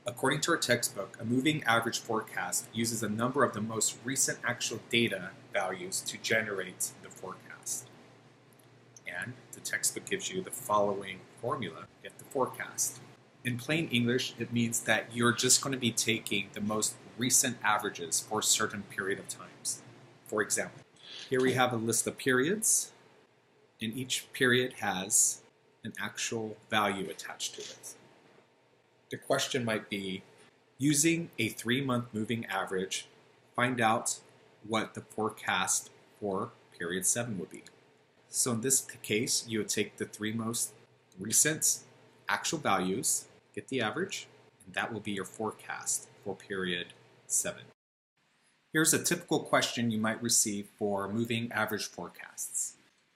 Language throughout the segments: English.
According to our textbook, a moving average forecast uses a number of the most recent actual data values to generate the forecast. And the textbook gives you the following formula to get the forecast. In plain English, it means that you're just going to be taking the most recent averages for a certain period of times. For example, here we have a list of periods, and each period has an actual value attached to it. The question might be, using a 3-month moving average, find out what the forecast for period 7 would be. So in this case, you would take the 3 most recent actual values, get the average, and that will be your forecast for period 7. Here's a typical question you might receive for moving average forecasts.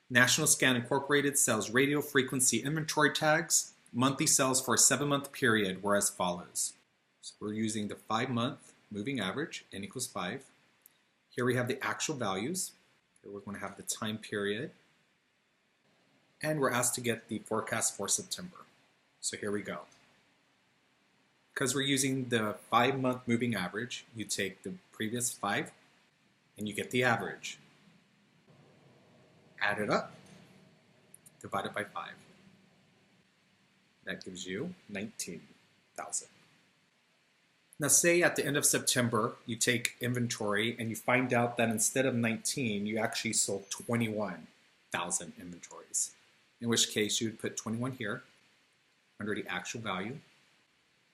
National Scan Incorporated sells radio frequency inventory tags. Monthly sales for a 7-month period were as follows. So we're using the 5-month moving average, n equals 5. Here we have the actual values. Here we're going to have the time period. And we're asked to get the forecast for September. So here we go. Because we're using the 5-month moving average, you take the previous 5 and you get the average. Add it up, divide it by 5. That gives you 19,000. Now say at the end of September, you take inventory and you find out that instead of 19, you actually sold 21,000 inventories. In which case you would put 21 here under the actual value.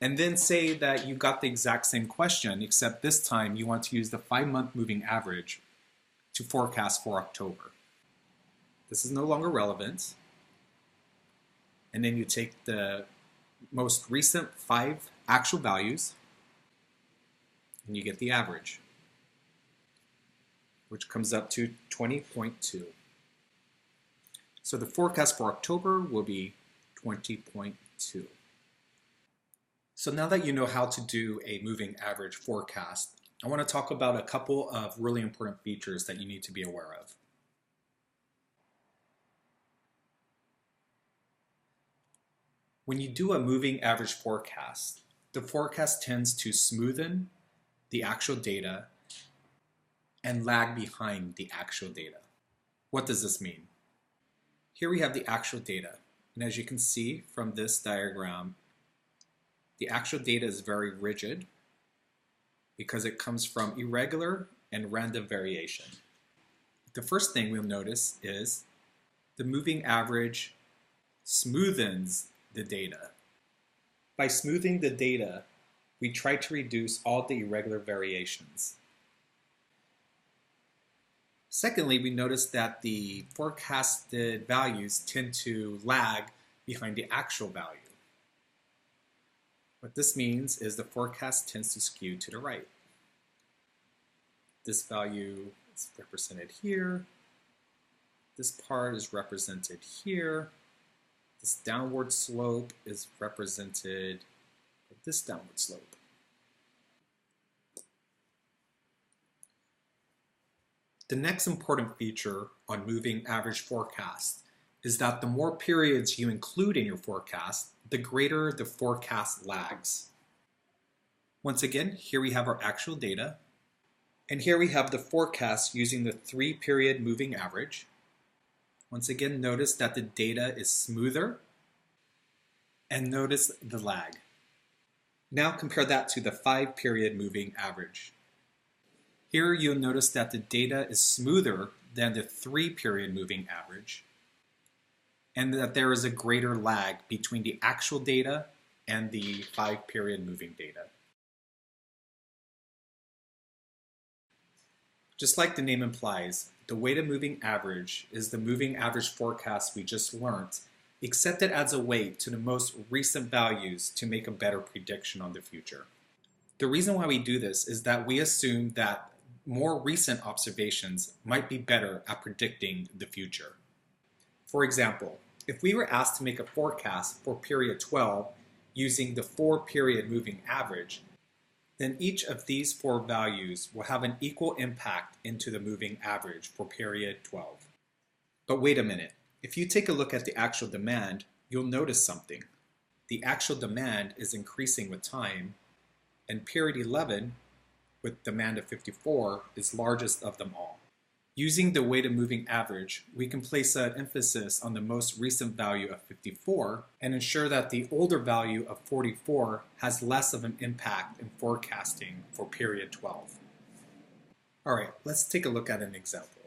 And then say that you got the exact same question, except this time you want to use the 5-month moving average to forecast for October. This is no longer relevant. And then you take the most recent 5 actual values and you get the average, which comes up to 20.2. So the forecast for October will be 20.2. So now that you know how to do a moving average forecast, I want to talk about a couple of really important features that you need to be aware of. When you do a moving average forecast, the forecast tends to smoothen the actual data and lag behind the actual data. What does this mean? Here we have the actual data, and as you can see from this diagram, the actual data is very rigid because it comes from irregular and random variation. The first thing we'll notice is the moving average smoothens the data. By smoothing the data, we try to reduce all the irregular variations. Secondly, we notice that the forecasted values tend to lag behind the actual value. What this means is the forecast tends to skew to the right. This value is represented here. This part is represented here. This downward slope is represented by this downward slope. The next important feature on moving average forecast is that the more periods you include in your forecast, the greater the forecast lags. Once again, here we have our actual data, and here we have the forecast using the 3-period moving average. Once again, notice that the data is smoother, and notice the lag. Now compare that to the 5-period moving average. Here you'll notice that the data is smoother than the 3-period moving average, and that there is a greater lag between the actual data and the 5-period moving data. Just like the name implies, the weighted moving average is the moving average forecast we just learned, except it adds a weight to the most recent values to make a better prediction on the future. The reason why we do this is that we assume that more recent observations might be better at predicting the future. For example, if we were asked to make a forecast for period 12 using the 4-period moving average, then each of these 4 values will have an equal impact into the moving average for period 12. But wait a minute, if you take a look at the actual demand, you'll notice something. the actual demand is increasing with time, and period 11, with demand of 54, is largest of them all. Using the weighted moving average, we can place an emphasis on the most recent value of 54 and ensure that the older value of 44 has less of an impact in forecasting for period 12. All right, let's take a look at an example.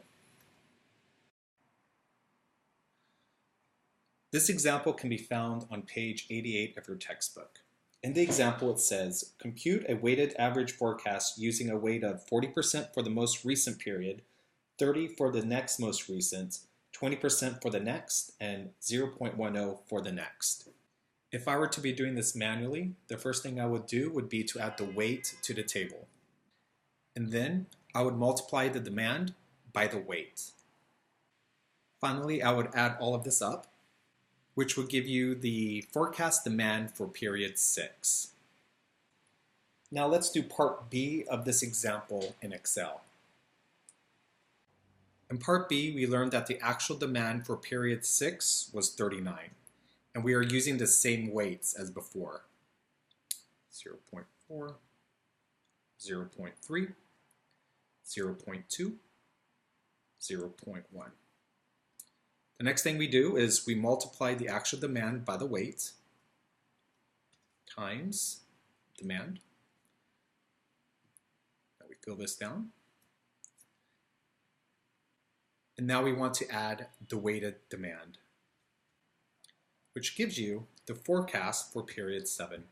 This example can be found on page 88 of your textbook. In the example, it says, compute a weighted average forecast using a weight of 40% for the most recent period, 30 for the next most recent, 20% for the next, and 0.10 for the next. If I were to be doing this manually, the first thing I would do would be to add the weight to the table. And then I would multiply the demand by the weight. Finally, I would add all of this up, which would give you the forecast demand for period 6. Now let's do part B of this example in Excel. In part B, we learned that the actual demand for period 6 was 39, and we are using the same weights as before. 0.4, 0.3, 0.2, 0.1. The next thing we do is we multiply the actual demand by the weight times demand. Now we fill this down. And now we want to add the weighted demand, which gives you the forecast for period 7.